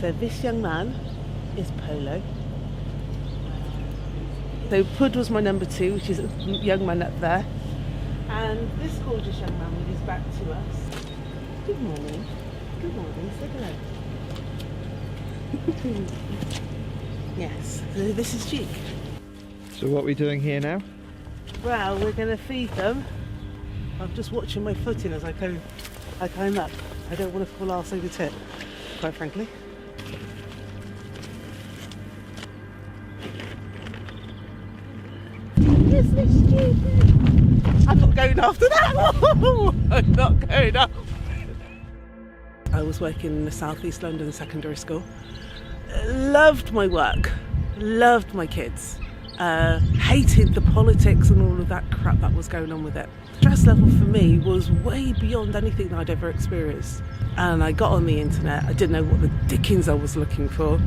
So this young man is Polo. So Pud was my number 2, which is a young man up there. And this gorgeous young man with his back to us. Good morning. Good morning. Say hello. Yes, so this is Duke. So what are we doing here now? Well, we're going to feed them. I'm just watching my footing as I climb up. I don't want to fall arse over tit, quite frankly. Yes, it's stupid. I'm not going after that. I'm not going up. I was working in the South East London secondary school. Loved my work, loved my kids, hated the politics and all of that crap that was going on with it. Stress level for me was way beyond anything that I'd ever experienced. And I got on the internet, I didn't know what the dickens I was looking for.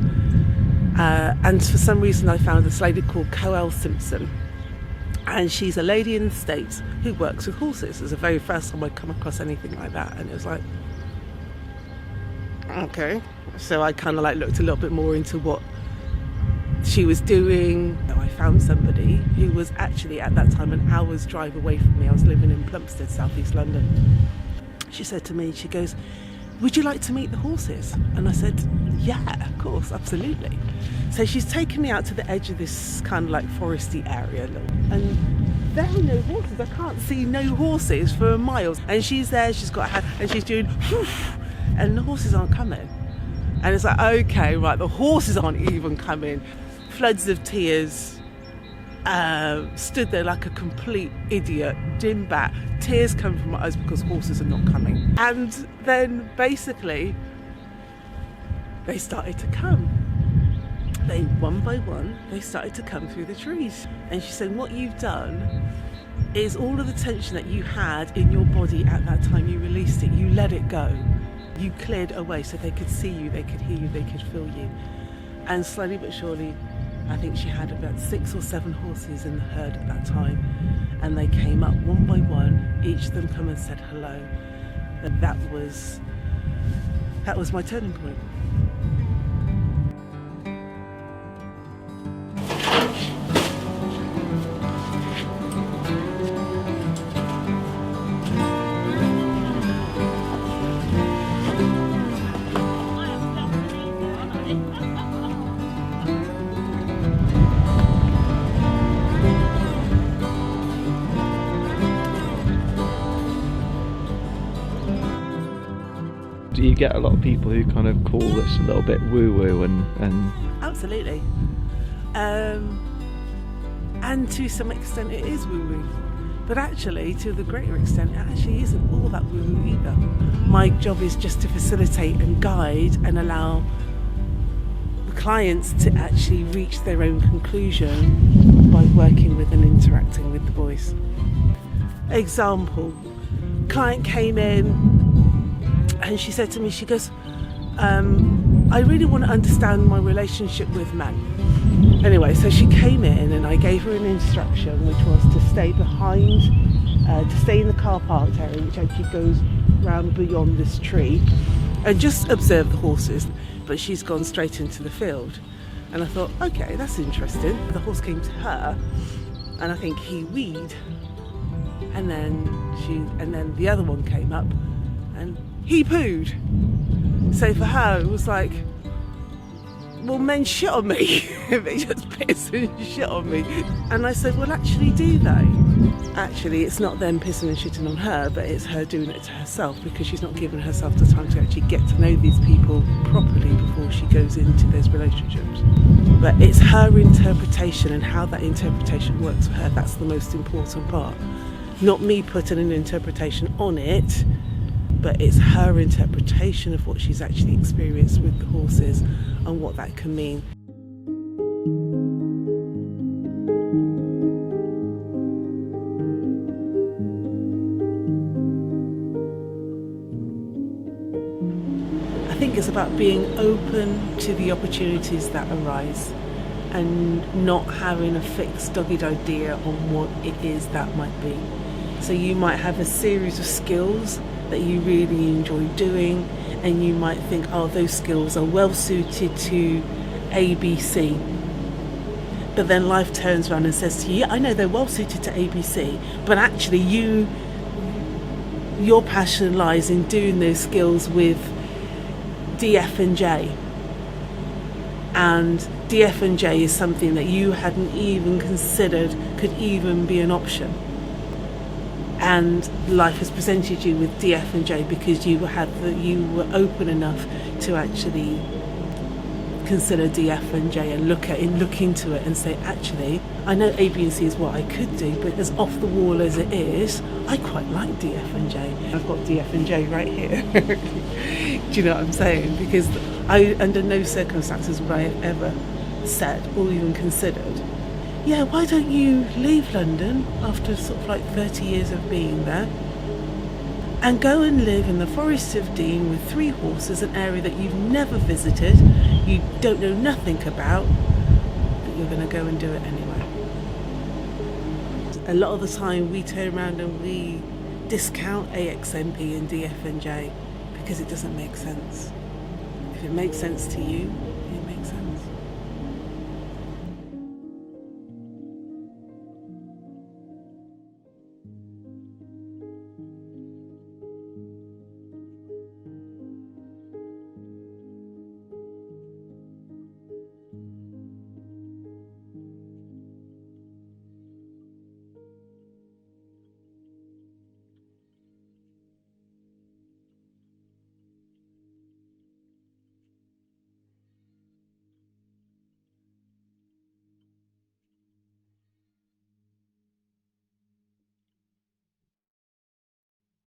And for some reason I found this lady called Coel Simpson. And she's a lady in the States who works with horses. It was the very first time I'd come across anything like that. And it was like, okay. So I kind of like looked a little bit more into what she was doing. I found somebody who was actually at that time an hour's drive away from me. I was living in Plumstead, South East London. She said to me, she goes, would you like to meet the horses? And I said, yeah, of course, absolutely. So she's taken me out to the edge of this kind of like foresty area, and there are no horses. I can't see no horses for miles. And she's there, she's got her hand, and she's doing whoosh, and the horses aren't coming. And it's like, okay, right, the horses aren't even coming. Floods of tears. Stood there like a complete idiot, dim back, tears come from my eyes because horses are not coming. And then basically they started to come. They, one by one, they started to come through the trees. And she said, what you've done is all of the tension that you had in your body at that time, you released it, you let it go. You cleared away so they could see you, they could hear you, they could feel you. And slowly but surely, I think she had about 6 or 7 horses in the herd at that time. And they came up one by one, each of them come and said hello. And that was my turning point. Do you get a lot of people who kind of call this a little bit woo-woo and... Absolutely. And to some extent it is woo-woo. But actually, to the greater extent, it actually isn't all that woo-woo either. My job is just to facilitate and guide and allow the clients to actually reach their own conclusion by working with and interacting with the boys. Example, client came in and she said to me, she goes, I really want to understand my relationship with men. Anyway, so she came in and I gave her an instruction, which was to stay behind, to stay in the car park area, which actually goes round beyond this tree, and just observe the horses. But she's gone straight into the field. And I thought, okay, that's interesting. The horse came to her, and I think he weed. And then the other one came up, and he pooed. So for her, it was like, well, men shit on me. They just piss and shit on me. And I said, well, actually, do they? Actually, it's not them pissing and shitting on her, but it's her doing it to herself, because she's not given herself the time to actually get to know these people properly before she goes into those relationships. But it's her interpretation and how that interpretation works for her. That's the most important part. Not me putting an interpretation on it, but it's her interpretation of what she's actually experienced with the horses and what that can mean. I think it's about being open to the opportunities that arise and not having a fixed, dogged idea on what it is that might be. So you might have a series of skills that you really enjoy doing, and you might think, oh, those skills are well suited to ABC. But then life turns around and says to you, yeah, I know they're well suited to ABC, but actually your passion lies in doing those skills with DF and J. And DF and J is something that you hadn't even considered could even be an option. And life has presented you with DF and J because you were open enough to actually consider DF and J and look into it and say, actually, I know A, B and C is what I could do, but as off the wall as it is, I quite like DF and J. I've got DF and J right here. Do you know what I'm saying? Because I, under no circumstances would I have ever said or even considered, yeah, why don't you leave London after sort of like 30 years of being there and go and live in the Forest of Dean with 3 horses, an area that you've never visited, you don't know nothing about, but you're going to go and do it anyway. A lot of the time we turn around and we discount AXMP and DF and J because it doesn't make sense. If it makes sense to you,